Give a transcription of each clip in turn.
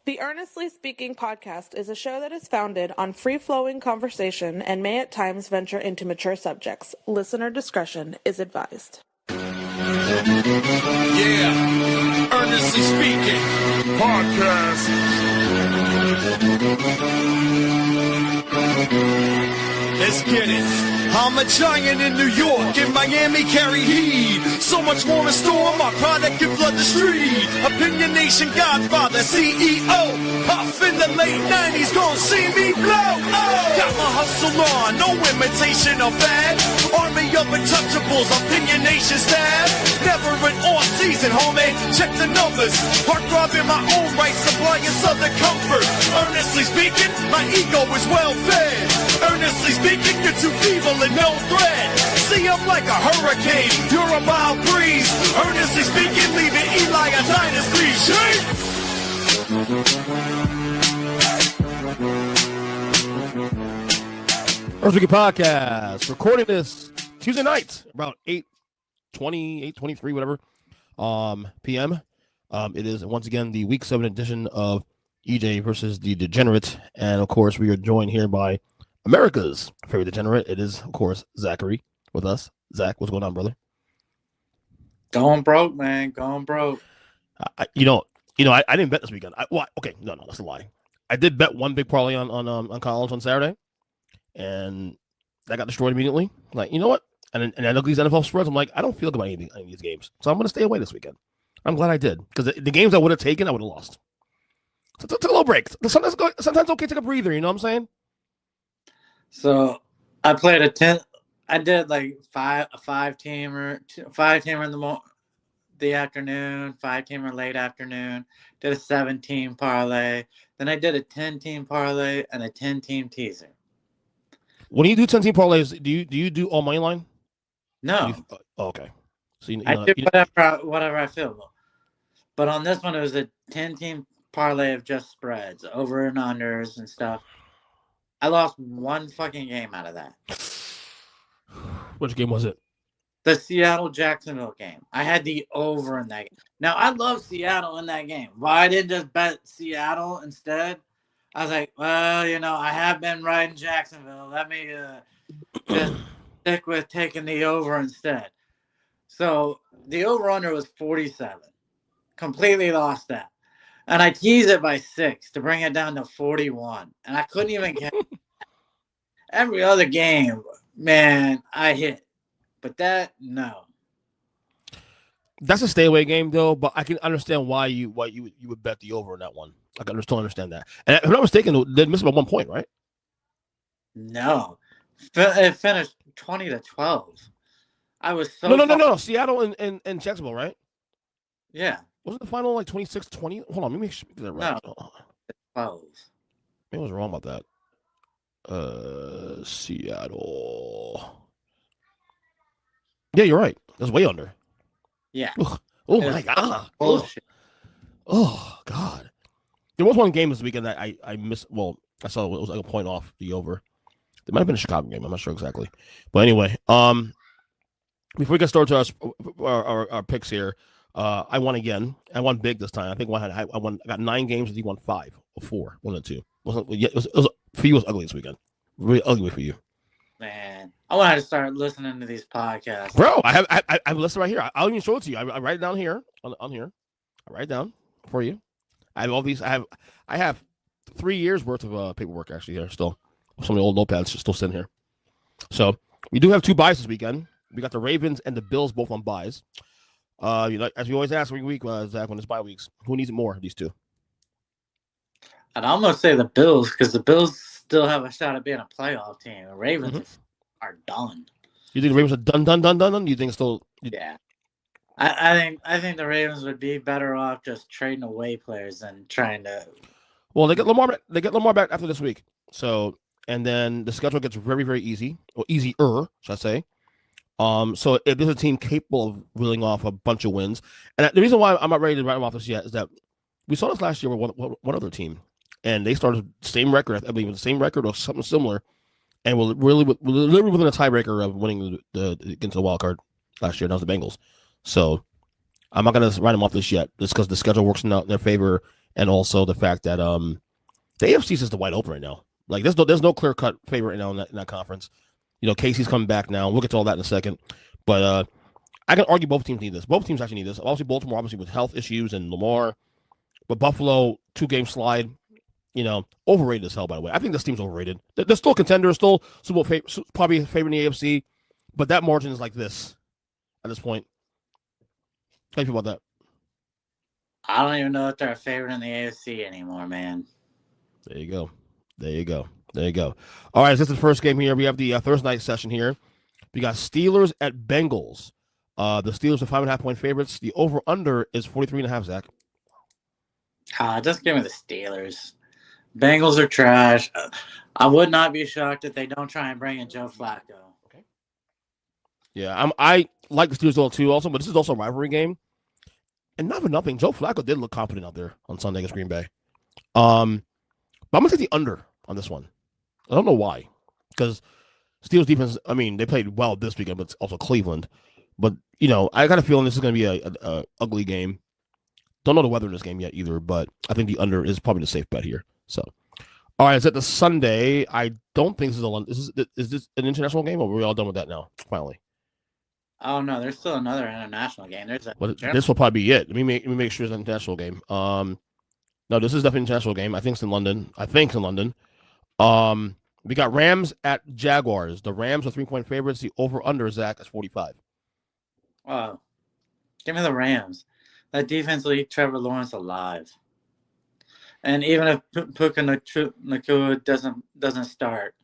The Earnestly Speaking podcast is a show that is founded on free-flowing conversation and may at times venture into mature subjects. Listener discretion is advised. Yeah, Earnestly Speaking podcast. Let's get it. I'm a giant in New York, in Miami carry heat. So much more in store, my product can flood the street. Opinion Nation Godfather, CEO. Puff in the late 90s, gon' see me blow. Oh, got my hustle on, no imitation of bad. Army of untouchables, Opinion Nation staff. Never an off season, homie, check the numbers. Heart throb in my own right, supplying southern comfort. Earnestly speaking, my ego is well fed. Earnestly speaking, you're too feeble and no threat. See, I'm like a hurricane, you're a mild breeze. Earnestly speaking, leaving Eli a dynasty. Shake! Earnestly podcast, recording this Tuesday night, about 8:20, 8:23, whatever, p.m. It is once again the Week 7 edition of EJ versus the Degenerate, and of course we are joined here by America's favorite degenerate. It is, of course, Zachary with us. Zach, what's going on, brother? Going broke, man. Going broke. I didn't bet this weekend. No, that's a lie. I did bet one big parlay on college on Saturday, and that got destroyed immediately. Like, you know what? And I look at these NFL spreads. I'm like, I don't feel good about any of these games, so I'm going to stay away this weekend. I'm glad I did, because the games I would have taken, I would have lost. So it's a little break. Sometimes it's okay to take a breather. You know what I'm saying? So I played I did like a five-teamer in the afternoon, 5-teamer late afternoon, did a 7-team parlay. Then I did a 10-team parlay and a 10-team teaser. When you do 10-team parlays, do you do all money line? No. Okay. So I do whatever I feel. But on this one, it was a 10-team parlay of just spreads, over and unders and stuff. I lost one fucking game out of that. Which game was it? The Seattle-Jacksonville game. I had the over in that game. Now, I love Seattle in that game. Why I didn't just bet Seattle instead? I was like, well, I have been riding Jacksonville. Let me just stick with taking the over instead. So the over-under was 47. Completely lost that. And I teased it by 6 to bring it down to 41. And I couldn't even get every other game, man, I hit. But that, no. That's a stay away game though, but I can understand why you would bet the over on that one. I can still understand that. And if I'm not mistaken, they missed by 1 point, right? No. It finished 20-12. I was so No. Seattle and Jacksonville, right? Yeah. Wasn't the final like 26-20? Hold on, let me make sure that right. No. 12. Maybe I was wrong about that. Seattle. Yeah, you're right. That's way under. Yeah. Oh my God. Bullshit. Oh God. There was one game this weekend that I missed. Well, I saw it was like a point off the over. It might have been a Chicago game. I'm not sure exactly. But anyway, before we get started to our picks here, I won again. I won big this time. I think I got 9 games and he won 5 or 4, 1 or 2. For you, it was ugly this weekend. Really ugly for you. Man, I wanted to start listening to these podcasts. Bro, I have a list right here. I'll even show it to you. I write it down here on here. I write it down for you. I have all these. I have 3 years worth of paperwork actually here still. Some of the old notepads still sitting here. So we do have 2 buys this weekend. We got the Ravens and the Bills both on buys. As we always ask every week, Zach, when it's bye weeks, who needs it more of these 2? I'd almost say the Bills, because the Bills still have a shot at being a playoff team. The Ravens are done. You think the Ravens are done? You think it's still? Yeah, I think the Ravens would be better off just trading away players than trying to. Well, they get Lamar. They get Lamar back after this week. So, and then the schedule gets very, very easy, or easier, should I say? So if there's a team capable of reeling off a bunch of wins, and the reason why I'm not ready to write them off this yet is that we saw this last year with one other team, and they started the same record, I believe the same record or something similar, and we're literally within a tiebreaker of winning against the wild card last year. That was the Bengals. So I'm not going to write them off this yet, just because the schedule works in their favor, and also the fact that the AFC is just wide open right now. Like there's no clear cut favorite right now in that conference. Casey's coming back now. We'll get to all that in a second, but I can argue both teams need this. Both teams actually need this. Obviously, Baltimore obviously with health issues and Lamar, but Buffalo 2-game slide. Overrated as hell. By the way, I think this team's overrated. They're still contenders, still Super Bowl probably a favorite in the AFC, but that margin is like this at this point. How do you feel about that? I don't even know if they're a favorite in the AFC anymore, man. There you go. All right, this is the first game here. We have the Thursday night session here. We got Steelers at Bengals. The Steelers are 5.5-point favorites. The over/under is 43.5. Zach. Just give me the Steelers. Bengals are trash. I would not be shocked if they don't try and bring in Joe Flacco. Okay. Yeah, I like the Steelers a little too also, but this is also a rivalry game. And not for nothing, Joe Flacco did look confident out there on Sunday against Green Bay. But I'm going to take the under on this one. I don't know why. Because Steelers defense, they played well this weekend, but it's also Cleveland. But, I got a feeling this is going to be a ugly game. Don't know the weather in this game yet either, but I think the under is probably the safe bet here. So, all right, it's at the Sunday. I don't think this is a London. Is this an international game, or are we all done with that now? Finally. Oh no, there's still another international game. This will probably be it. Let me make sure it's an international game. No, this is definitely an international game. I think it's in London. We got Rams at Jaguars. The Rams are 3-point favorites. The over/under, Zach, is 45. Wow, give me the Rams. That defense will eat Trevor Lawrence alive. And even if Puka Nacua doesn't start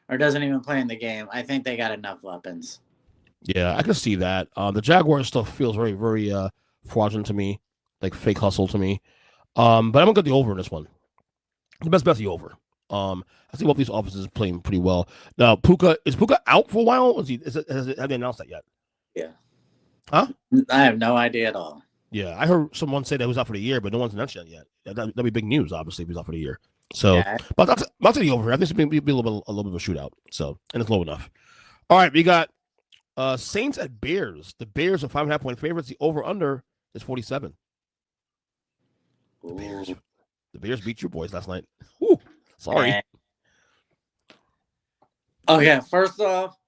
or doesn't even play in the game, I think they got enough weapons. Yeah, I can see that. The Jaguars stuff feels very, very fraudulent to me, like fake hustle to me. But I'm gonna get the over in this one. The best bet's the over. I see both these offenses playing pretty well. Now, is Puka out for a while? Have they announced that yet? Yeah. Huh? I have no idea at all. Yeah, I heard someone say that he was out for the year, but no one's announced that yet. That'd be big news, obviously, if he's out for the year. So, yeah. But I'll take the over. I think it's going to be a little bit of a shootout. So, and it's low enough. All right, we got Saints at Bears. The Bears are 5.5-point favorites. The over/under is 47. The Bears beat your boys last night. Whew, sorry. Okay, first off,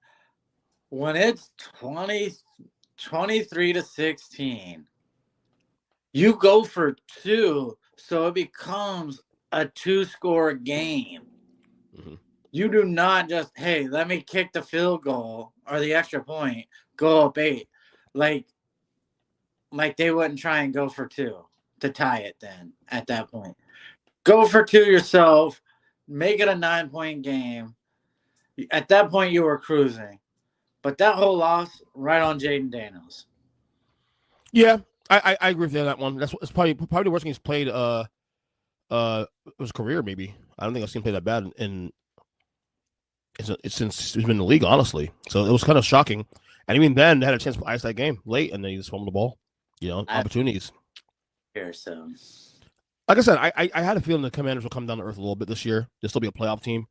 when it's 23-16, you go for 2, so it becomes a 2-score game. Mm-hmm. You do not just, hey, let me kick the field goal or the extra point, go up 8. Like they wouldn't try and go for 2 to tie it then at that point. Go for 2 yourself, make it a 9-point game. At that point, you were cruising. But that whole loss, right on Jaden Daniels. Yeah, I agree with you on that one. It's probably the worst game he's played his career, maybe. I don't think I've seen him play that bad since he's been in the league, honestly. So it was kind of shocking. And even then, they had a chance to ice that game late, and then he just fumbled the ball. Opportunities. Here, so. Like I said, I had a feeling the Commanders will come down to earth a little bit this year. They'll still be a playoff team.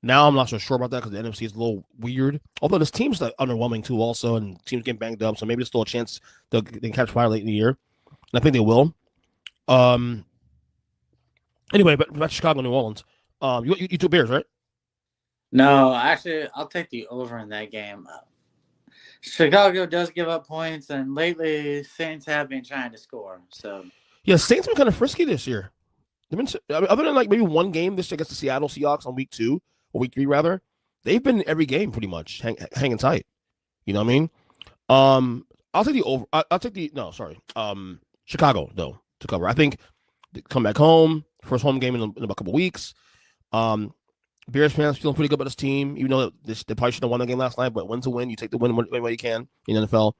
Now I'm not so sure about that because the NFC is a little weird. Although this team's like underwhelming too, also, and teams getting banged up, so maybe there's still a chance they can catch fire late in the year. And I think they will. Anyway, but back to Chicago, New Orleans. You took Bears, right? No, actually, I'll take the over in that game. Chicago does give up points, and lately Saints have been trying to score. So yeah, Saints have been kind of frisky this year. They've been other than like maybe one game this year against the Seattle Seahawks on week 2 or week 3 rather. They've been in every game pretty much hanging tight. You know what I mean? I'll take the over. I'll take the Chicago though to cover. I think they come back home, first home game in a couple weeks. Bears fans feeling pretty good about this team, even though they probably should have won the game last night. But win's a win. You take the win any way you can in the NFL.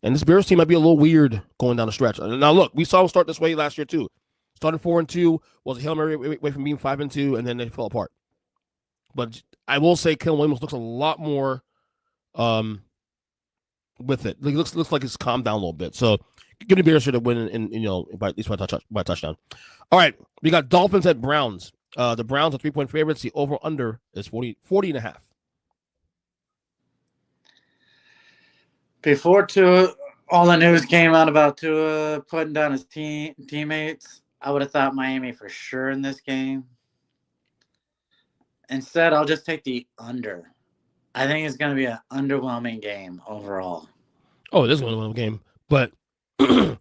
And this Bears team might be a little weird going down the stretch. Now look, we saw them start this way last year too. Started 4-2, was a Hail Mary away from being 5-2, and then they fell apart. But I will say, Kellen Williams looks a lot more with it. He looks like he's calmed down a little bit. So give the Bears here to win, by at least by a touchdown. All right, we got Dolphins at Browns. The Browns are 3-point favorites. The over/under is 40.5. Before all the news came out about Tua putting down his teammates, I would have thought Miami for sure in this game. Instead, I'll just take the under. I think it's going to be an underwhelming game overall. Oh, it is going to win a game, but I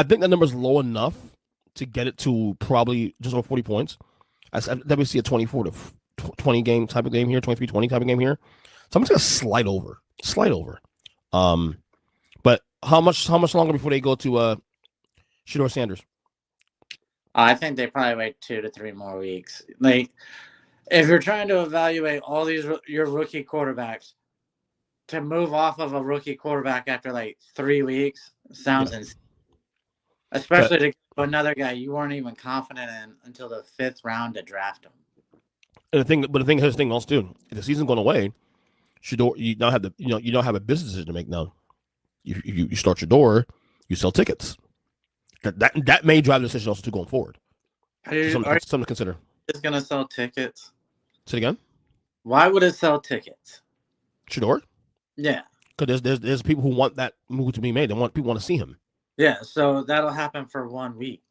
think that number's low enough to get it to probably just over 40 points. I definitely see a 24 to 20 game type of game here, 23-20 type of game here. So I'm just going to slide over. But how much longer before they go to Shedeur Sanders? I think they probably wait 2 to 3 more weeks. Like, if you're trying to evaluate all these your rookie quarterbacks, to move off of a rookie quarterback after like 3 weeks sounds insane. Especially to another guy you weren't even confident in until the 5th here's the thing also too. If the season's going away, Shedeur, you now have a business decision to make now. You start Shedeur, you sell tickets. That may drive the decision also to going forward. Something to consider. It's going to sell tickets. Say it again. Why would it sell tickets? Shedeur? Yeah. Because there's people who want that move to be made. People want to see him. Yeah, so that'll happen for 1 week.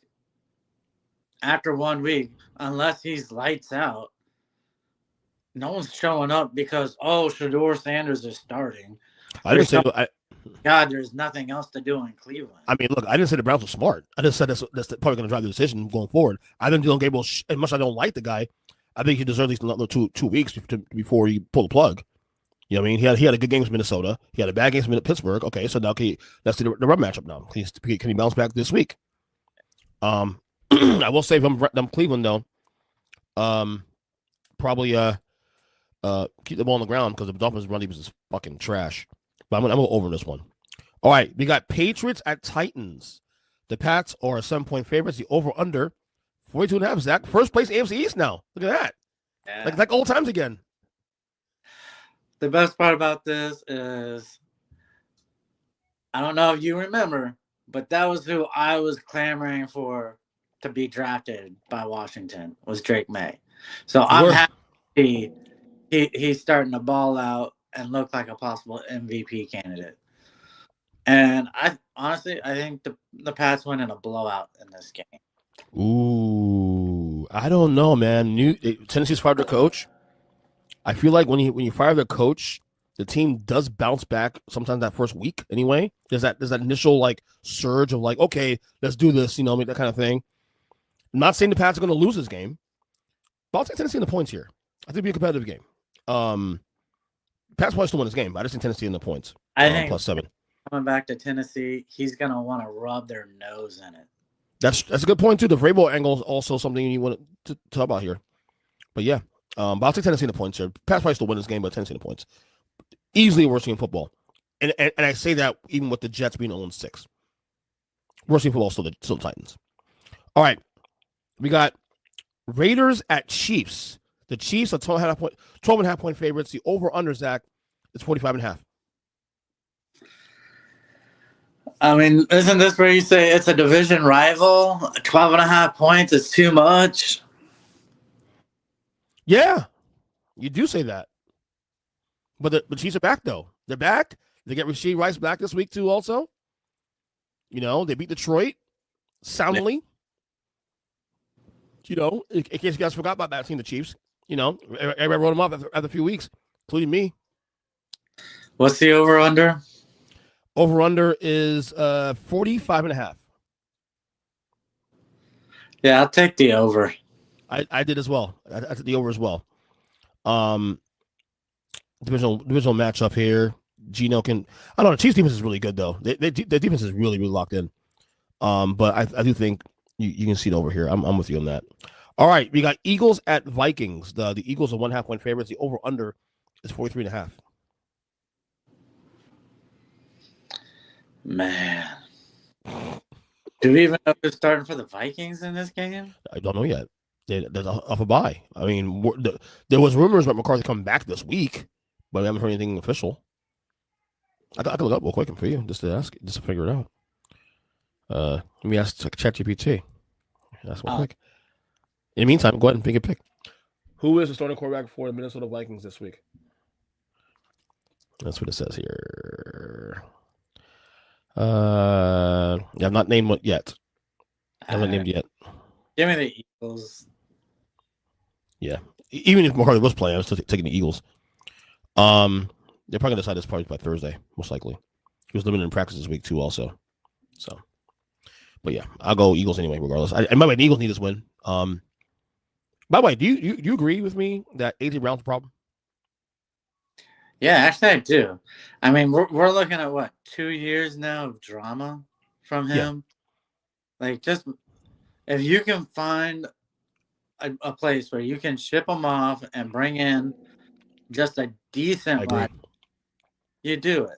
After 1 week, unless he's lights out, no one's showing up because Shedeur Sanders is starting. God, there's nothing else to do in Cleveland. I mean, look, I didn't say the Browns were smart. I just said that's probably going to drive the decision going forward. I think Dylan Gabriel, as much as I don't like the guy, I think he deserves at least another two weeks before you pull the plug. You know what I mean? He had a good game against Minnesota. He had a bad game against Pittsburgh. Okay, so now let's see the rub matchup now. Can he bounce back this week? I will save them Cleveland though. Probably keep the ball on the ground because the Dolphins' run defense is fucking trash. But I'm gonna over this one. All right, we got Patriots at Titans. The Pats are a 7-point favorites. The over under 42.5. Zach, first place AFC East now. Look at that. Yeah. Like old times again. The best part about this is, I don't know if you remember, but that was who I was clamoring for to be drafted by Washington, was Drake May. So I'm happy he's starting to ball out and look like a possible MVP candidate. And I think the Pats win in a blowout in this game. Ooh, I don't know, man. Tennessee's fired their coach. I feel like when you fire the coach, the team does bounce back sometimes that first week anyway. There's that initial like surge of like, okay, let's do this, make that kind of thing. I'm not saying the Pats are going to lose this game, but I'll take Tennessee in the points here. I think it'll be a competitive game. Pats probably still win this game, but I just think Tennessee in the points. I think +7. Coming back to Tennessee, he's going to want to rub their nose in it. That's a good point too. The Vrabel angle is also something you want to talk about here. But yeah. But I'll take Tennessee in the points here. Pats probably still win this game, but Tennessee in the points. Easily worst team in football. And I say that even with the Jets being 0-6. Worst team in football still the Titans. All right. We got Raiders at Chiefs. The Chiefs are 12.5 point favorites. The over-under, Zach, is 45.5. I mean, isn't this where you say it's a division rival? 12.5 points is too much. Yeah, you do say that. But the Chiefs are back, though. They're back. They get Rashee Rice back this week, too, also. They beat Detroit soundly. In case you guys forgot about that team, the Chiefs. Everybody wrote them off after a few weeks, including me. What's the over-under? Over-under is 45.5. Yeah, I'll take the over. I did as well. I took the over as well. Divisional matchup here. Gino can. I don't know. The Chiefs defense is really good though. Their defense is really locked in. But I do think you can see it over here. I'm with you on that. All right, we got Eagles at Vikings. The Eagles are 1.5 point favorites. The over under is 43.5. Man, do we even know who's starting for the Vikings in this game? I don't know yet. There's off a bye. I mean, there was rumors about McCarthy coming back this week, but we haven't heard anything official. I can look up real quick for you just to figure it out. Let me ask ChatGPT. That's real quick. In the meantime, go ahead and pick a pick. Who is the starting quarterback for the Minnesota Vikings this week? That's what it says here. I've not named one yet. I haven't named yet. Give me the Eagles. Yeah. Even if McCarthy was playing, I was still taking the Eagles. They're probably going to decide this probably by Thursday, most likely. He was limited in practice this week, too, also. So, but yeah, I'll go Eagles anyway, regardless. And by the way, the Eagles need this win. By the way, do you agree with me that A.J. Brown's a problem? Yeah, actually, I do. I mean, we're looking at what, 2 years now of drama from him. Yeah. Like, just if you can find a place where you can ship him off and bring in just a decent line, you do it.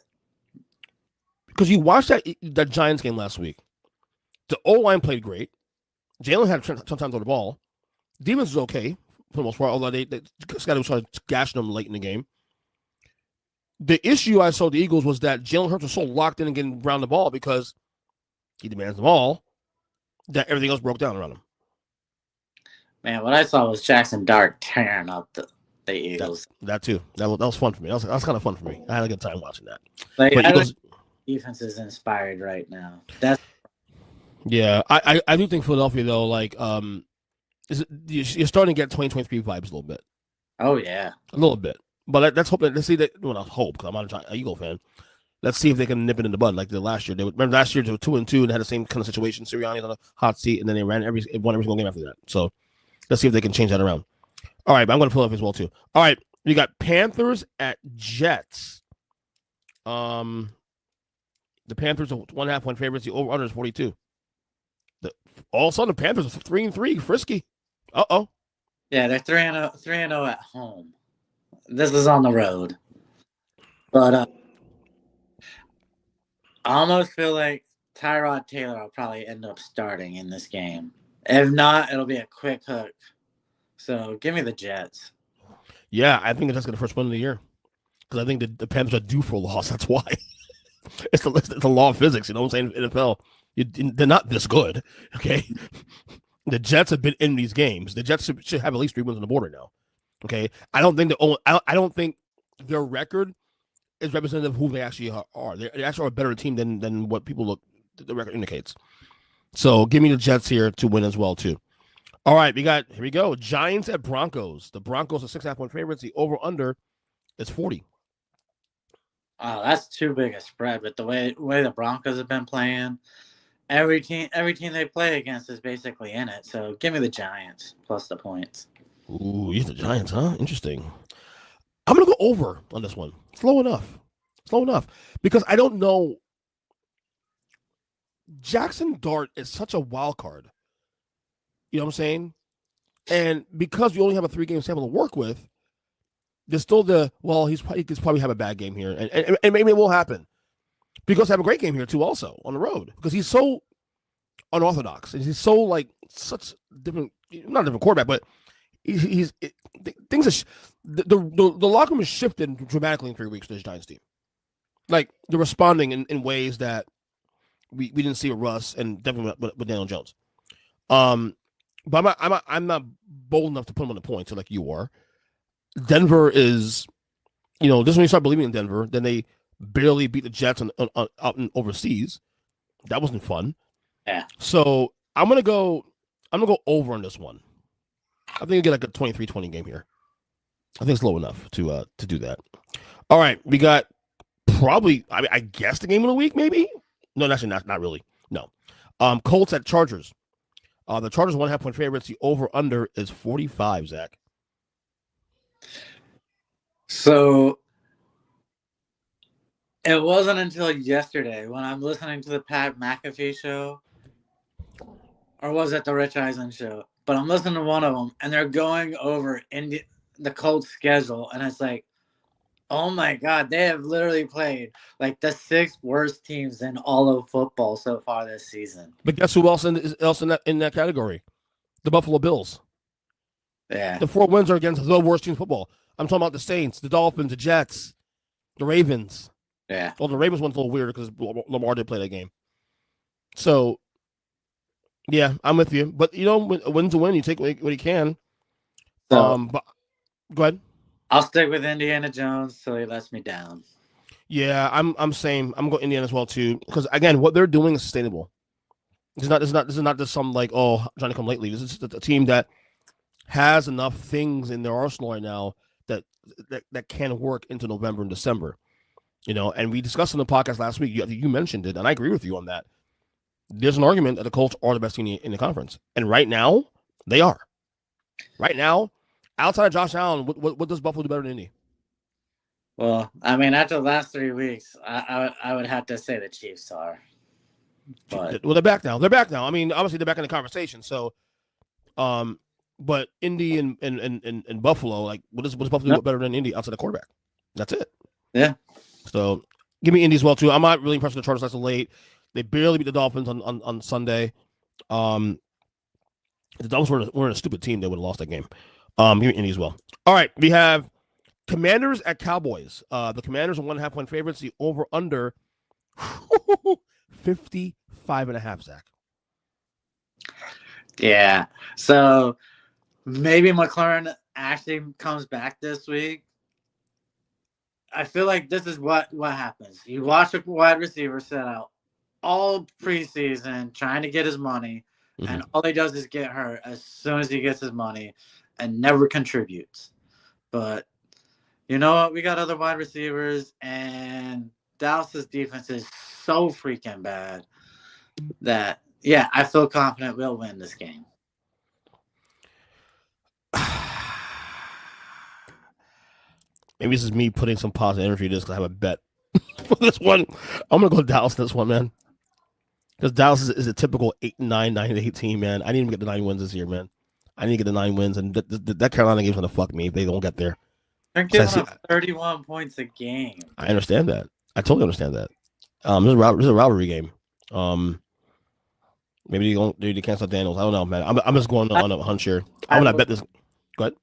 Because you watched that Giants game last week. The O-line played great. Jalen had sometimes on the ball. Defense was okay for the most part, although they Scotty started gashing them late in the game. The issue I saw the Eagles was that Jalen Hurts was so locked in and getting around the ball because he demands the ball that everything else broke down around him. Man, what I saw was Jackson Dart tearing up the Eagles. That too. That was fun for me. That was kind of fun for me. I had a good time watching that. Like, Eagles, defense is inspired right now. Yeah, I do think Philadelphia though, like you're starting to get 2023 vibes a little bit. Oh yeah, a little bit. But let's hope. Let's see that. Well, not hope because I'm not an Eagle fan. Let's see if they can nip it in the bud like they did last year. Remember last year they were 2-2 and had the same kind of situation. Sirianni's on a hot seat, and then they won every single game after that. So let's see if they can change that around. All right, but I'm going to Philadelphia as well too. All right, we got Panthers at Jets. The Panthers are 1.5 point favorites. The over/under is 42. All of a sudden, the Panthers are 3-3, frisky. Yeah, they're 3-0 at home. This is on the road, but I almost feel like Tyrod Taylor will probably end up starting in this game. If not, it'll be a quick hook. So give me the Jets. Yeah, I think that's going to first win of the year because I think the Panthers are due for a loss. That's why. It's the law of physics. You know what I'm saying? NFL, they're not this good. Okay, the Jets have been in these games. The Jets should have at least 3 wins on the board right now. Okay, I don't think their record is representative of who they actually are. They actually are a better team than what the record indicates. So give me the Jets here to win as well too. All right, here we go. Giants at Broncos. The Broncos are 6.5 point favorites. The over/under is 40. Oh, that's too big a spread. But the way the Broncos have been playing, every team they play against is basically in it. So give me the Giants plus the points. Ooh, you the Giants, huh? Interesting. I'm gonna go over on this one. Slow enough, because I don't know. Jackson Dart is such a wild card. You know what I'm saying? And because we only have a 3-game sample to work with, there's still he could probably have a bad game here, and maybe it will happen. Because have a great game here too, also on the road, because he's so unorthodox and he's so like such different, not a different quarterback, but the locker room has shifted dramatically in 3 weeks to this Giants team. Like they're responding in ways that we didn't see with Russ and definitely with Daniel Jones. But I'm not bold enough to put him on the points like you are. Denver is, this is when you start believing in Denver. Then they barely beat the Jets out in overseas. That wasn't fun. Yeah. So I'm gonna go over on this one. I think you get like a 23-20 game here. I think it's low enough to do that. All right, we got probably I guess the game of the week maybe. No, actually not really. No. Colts at Chargers. The Chargers 1.5 point favorites. The over/under is 45. Zach. So it wasn't until yesterday when I'm listening to the Pat McAfee show, or was it the Rich Eisen show? But I'm listening to one of them, and they're going over the Colts schedule, and it's like, oh my God, they have literally played like the 6 worst teams in all of football so far this season. But guess who else in that category? The Buffalo Bills. Yeah. The 4 wins are against the worst teams in football. I'm talking about the Saints, the Dolphins, the Jets, the Ravens. Yeah. Well, the Ravens one's a little weird because Lamar did play that game. So, yeah, I'm with you. But, win's a win. You take what you can. But go ahead. I'll stick with Indiana Jones till he lets me down. Yeah, I'm same. I'm going Indiana as well, too. Because, again, what they're doing is sustainable. This is not just some like, oh, trying to come lately. This is a team that has enough things in their arsenal right now that can work into November and December. And we discussed in the podcast last week. You mentioned it, and I agree with you on that. There's an argument that the Colts are the best team in the conference, and right now they are. Right now, outside of Josh Allen, what does Buffalo do better than Indy? Well, I mean, after the last 3 weeks, I would have to say the Chiefs are. But Well, they're back now. I mean, obviously they're back in the conversation. So, but Indy and Buffalo, like, what does Buffalo do better than Indy outside the quarterback? That's it. Yeah. So give me Indy as well too. I'm not really impressed with the Chargers. That's late. They barely beat the Dolphins on Sunday. The Dolphins were a stupid team. They would have lost that game. Give me Indy as well. All right, we have Commanders at Cowboys. The Commanders are 1.5 point favorites. The over under 55.5. Zach. Yeah. So maybe McLaurin actually comes back this week. I feel like this is what happens. You watch a wide receiver set out all preseason trying to get his money, and all he does is get hurt as soon as he gets his money and never contributes. But you know what? We got other wide receivers, and Dallas's defense is so freaking bad that, yeah, I feel confident we'll win this game. Maybe this is me putting some positive energy in this because I have a bet for this one. I'm going to go Dallas this one, man. Because Dallas is a typical 8-9, 9-8 team, man. I need to get the 9 wins this year, man. I need to get the 9 wins, and that Carolina game's going to fuck me if they don't get there. They're giving up 31 points a game. I understand that. I totally understand that. This is a rivalry game. Maybe they cancel Daniels. I don't know, man. I'm just going on a hunch here. I'm going to bet this. Go ahead.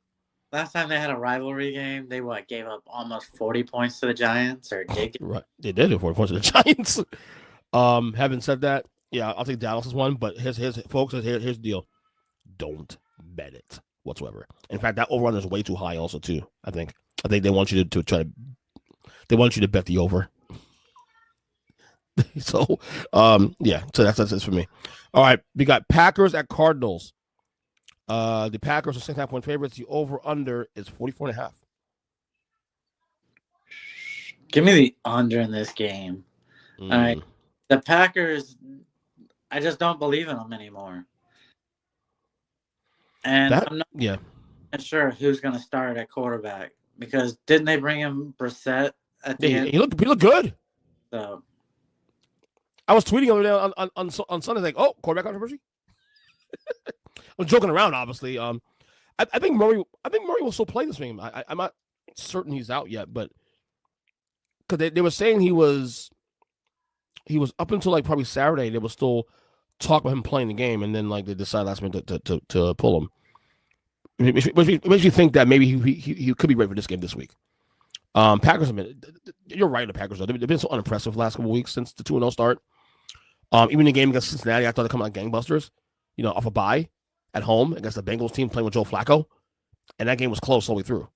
Last time they had a rivalry game, they gave up almost 40 points to the Giants, or right? They did do 40 points to the Giants. Having said that, yeah, I'll take Dallas as one. But here's the deal: don't bet it whatsoever. In fact, that over-under is way too high, also too. I think they want you to try to. They want you to bet the over. So, yeah. So that's it for me. All right, we got Packers at Cardinals. The Packers are 6.5 point favorites. The over/under is 44.5. Give me the under in this game. All right, the Packers. I just don't believe in them anymore. And I'm not sure who's going to start at quarterback, because didn't they bring him Brissett at the end? He looked good. So I was tweeting over there on Sunday, like, oh, quarterback controversy. I'm joking around, obviously. I think Murray will still play this game. I'm not certain he's out yet, but because they were saying he was up until like probably Saturday, they were still talk about him playing the game, and then like they decided last minute to pull him. It makes you think that maybe he could be ready for this game this week. Packers have been. You're right, the Packers. They've been so unimpressive the last couple of weeks since the 2-0 start. Even the game against Cincinnati, I thought they'd come out gangbusters. Off a bye at home against the Bengals team playing with Joe Flacco, and that game was close all the way through.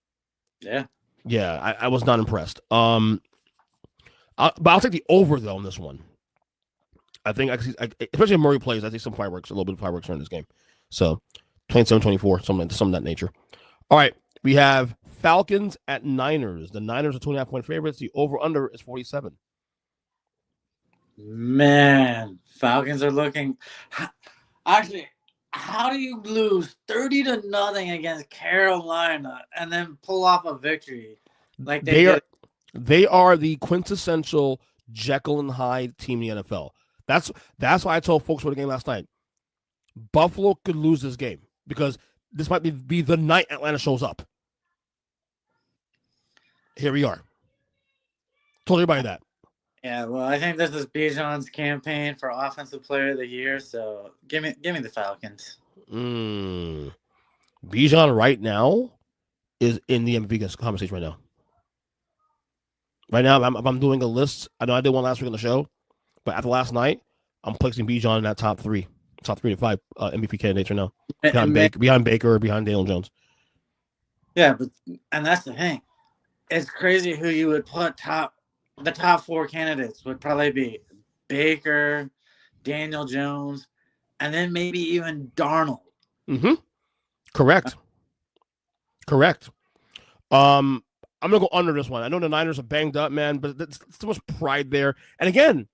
Yeah, I was not impressed. But I'll take the over though on this one. I think especially if Murray plays, I think a little bit of fireworks are in this game. So 27-24, something of that nature. All right, we have Falcons at Niners. The Niners are 2.5 point favorites. The over/under is 47. Man, Falcons are looking. Actually, how do you lose 30-0 against Carolina and then pull off a victory like they did? They are the quintessential Jekyll and Hyde team in the NFL. That's why I told folks for the game last night. Buffalo could lose this game because this might be the night Atlanta shows up. Here we are. Told everybody that. Yeah, well, I think this is Bijan's campaign for Offensive Player of the Year, so give me the Falcons. Bijan right now is in the MVP conversation right now. Right now, I'm doing a list. I know I did one last week on the show, but after last night, I'm placing Bijan in that top 3 to 5 MVP candidates right now. Behind Baker, behind Daniel Jones. Yeah, and that's the thing. It's crazy who you would put the top 4 candidates would probably be Baker, Daniel Jones, and then maybe even Darnold. Mm-hmm. Correct. I'm gonna go under this one. I know the Niners are banged up, man, but there's so much pride there. And again,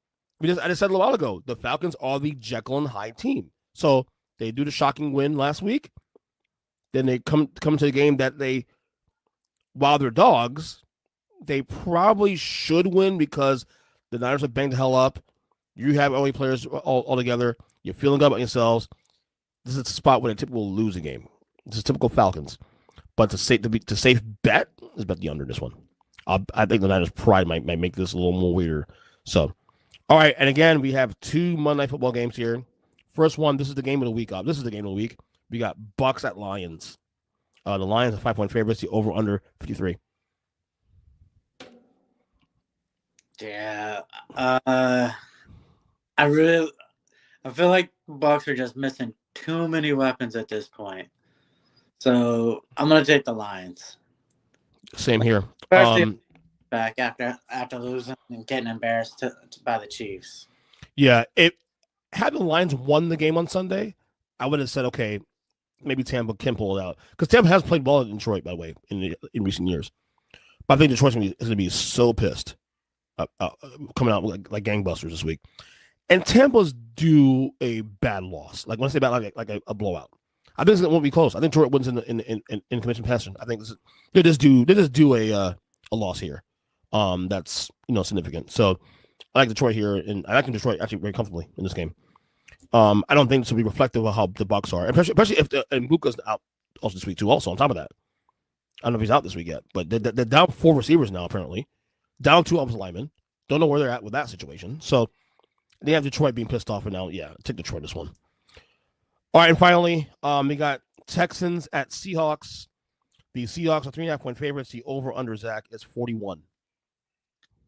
I just said a little while ago, the Falcons are the Jekyll and Hyde team. So they do the shocking win last week. Then they come to the game that while they're dogs, they probably should win because the Niners are banged the hell up. You have only players all together. You're feeling good about yourselves. This is a spot where they typically will lose a game. This is typical Falcons. But to safe bet is bet the under this one. I think the Niners' pride might make this a little more weirder. So, all right. And again, we have 2 Monday Night Football games here. First one, this is the game of the week. This is the game of the week. We got Bucks at Lions. The Lions are 5-point favorites. The over under 53. Yeah. I feel like Bucks are just missing too many weapons at this point. So I'm gonna take the Lions. Same here. Especially back after losing and getting embarrassed by the Chiefs. Yeah, had the Lions won the game on Sunday, I would have said, okay, maybe Tampa can pull it out because Tampa has played well in Detroit, by the way, in recent years. But I think Detroit's going to be so pissed coming out like gangbusters this week. And Tampa's due a bad loss. Like when I say bad, like a blowout. I think it won't be close. I think Detroit wins in commission passion. I think they just do a loss here. That's significant. So I like Detroit here, and I like Detroit actually very comfortably in this game. I don't think this will be reflective of how the Bucks are, especially if Mbuka's out also this week too. Also on top of that, I don't know if he's out this week yet, but they're down 4 receivers now apparently, down 2 offensive linemen. Don't know where they're at with that situation. So they have Detroit being pissed off, and now take Detroit this one. All right, and finally, we got Texans at Seahawks. The Seahawks are 3.5-point favorites. The over/under, Zach, is 41.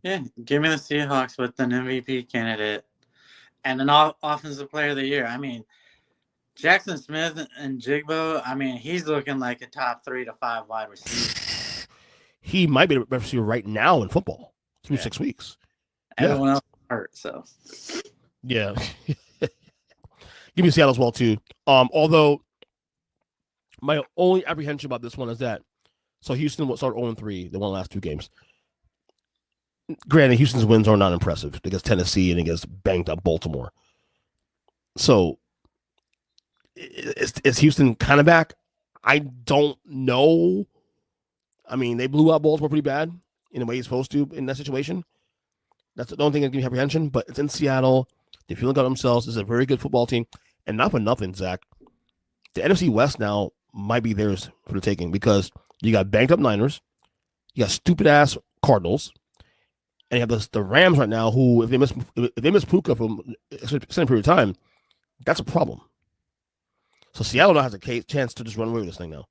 Yeah, give me the Seahawks with an MVP candidate and an offensive player of the year. I mean, Jackson Smith and Jigbo, I mean, he's looking like a top 3 to 5 wide receiver. He might be the best receiver right now in football through 6 weeks. Everyone else hurt, so. Yeah. Give me Seattle as well, too. Although, my only apprehension about this one is that, so Houston will start 0-3. They won the last 2 games. Granted, Houston's wins are not impressive against Tennessee and against banged up Baltimore. So, is Houston kind of back? I don't know. I mean, they blew out Baltimore pretty bad in the way he's supposed to in that situation. That's the only thing that gives me apprehension, but it's in Seattle. They're feeling good themselves. This is a very good football team. And not for nothing, Zach. The NFC West now might be theirs for the taking because you got banged up Niners, you got stupid ass Cardinals, and you have the Rams right now who, if they miss Puka for an extended period of time, that's a problem. So Seattle now has a chance to just run away with this thing now.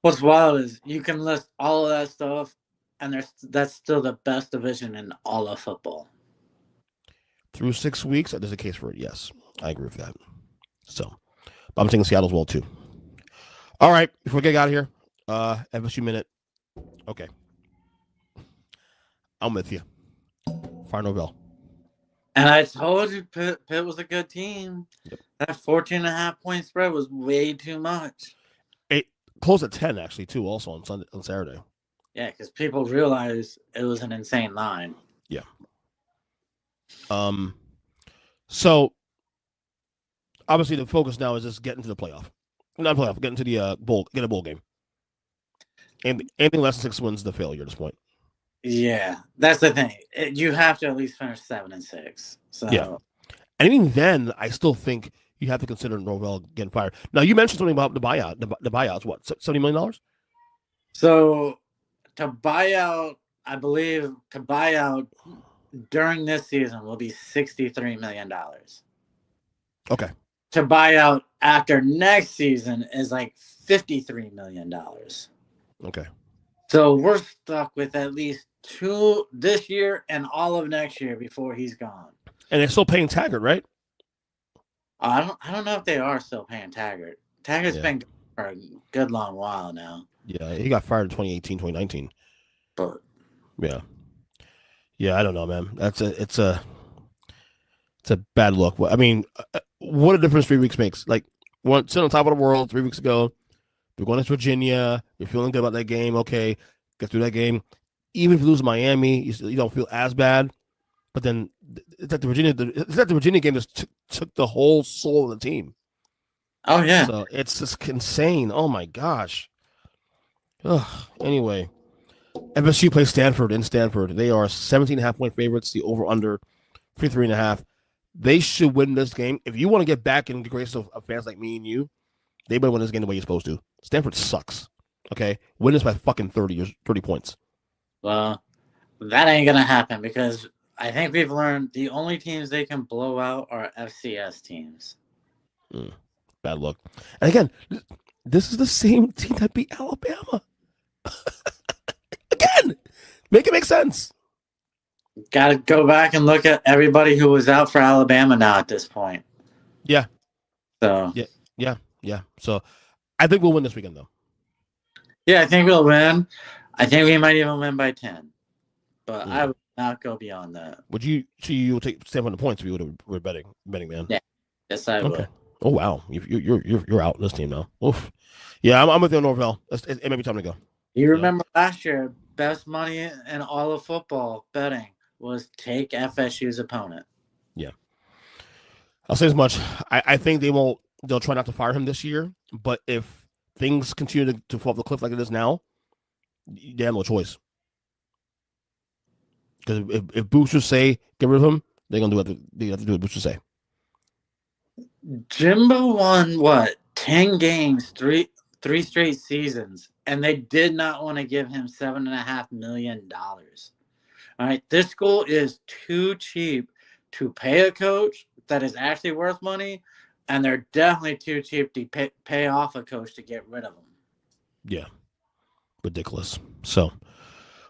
What's wild is you can list all of that stuff, and that's still the best division in all of football. Through 6 weeks, there's a case for it. Yes, I agree with that. So, but I'm taking Seattle as well too. All right, before we get out of here, FSU Minute. Okay, I'm with you. Fire Norvell. And I told you Pitt was a good team. Yep. That 14.5-point spread was way too much. It closed at 10 actually too. Also on Saturday. Yeah, because people realized it was an insane line. Yeah. So obviously the focus now is just getting to the playoff. Not playoff, getting to the bowl, get a bowl game. And anything less than 6 wins is the failure at this point. Yeah, that's the thing. You have to at least finish 7-6. So yeah. And even then, I still think you have to consider Norvell getting fired. Now, you mentioned something about the buyout. The buyout's what, $70 million? So to buy out, I believe to buy out during this season will be $63 million. Okay. To buy out after next season is like $53 million. Okay. So we're stuck with at least 2 this year and all of next year before he's gone. And they're still paying Taggart, right? I don't know if they are still paying Taggart. Taggart's been for a good long while now. Yeah, he got fired in 2018, 2019. But yeah, I don't know, man. It's a bad look. I mean, what a difference 3 weeks makes. Like, one sit on top of the world 3 weeks ago. You're going to Virginia. You're feeling good about that game. Okay, get through that game. Even if you lose Miami, you don't feel as bad. But then it's like the Virginia game just took the whole soul of the team. Oh yeah. So it's just insane. Oh my gosh. Ugh. Anyway, FSU plays Stanford in Stanford. They are 17.5-point favorites. The over/under 53.5. They should win this game. If you want to get back in the grace of fans like me and you, they better win this game the way you're supposed to. Stanford sucks. Okay, win this by fucking 30 points. Well, that ain't gonna happen because I think we've learned the only teams they can blow out are FCS teams. Bad luck. And again, this is the same team that beat Alabama. Again, make it make sense. Got to go back and look at everybody who was out for Alabama now at this point. Yeah. So. Yeah. So, I think we'll win this weekend, though. Yeah, I think we'll win. I think we might even win by 10. But I would not go beyond that. Would you? So you'll take 700 points if you were betting, man. Yeah. Yes, I will. Oh wow, you're out this team now. Oof. Yeah, I'm with you, Norvell. It may be time to go. You remember last year, best money in all of football betting was take FSU's opponent. Yeah. I'll say as much. I think they'll try not to fire him this year, but if things continue to fall off the cliff like it is now, they have no choice. Because if boosters say get rid of him, they're gonna they have to do what boosters say. Jimbo won 10 games, three straight seasons, and they did not want to give him $7.5 million. All right, this school is too cheap to pay a coach that is actually worth money, and they're definitely too cheap to pay off a coach to get rid of him. Yeah, ridiculous. So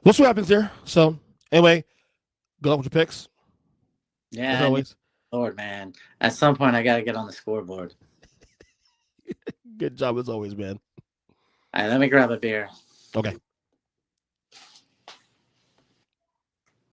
we'll see what happens there. So anyway, good luck with your picks. Yeah, as always. Lord, man. At some point, I got to get on the scoreboard. Good job as always, man. All right, let me grab a beer. Okay.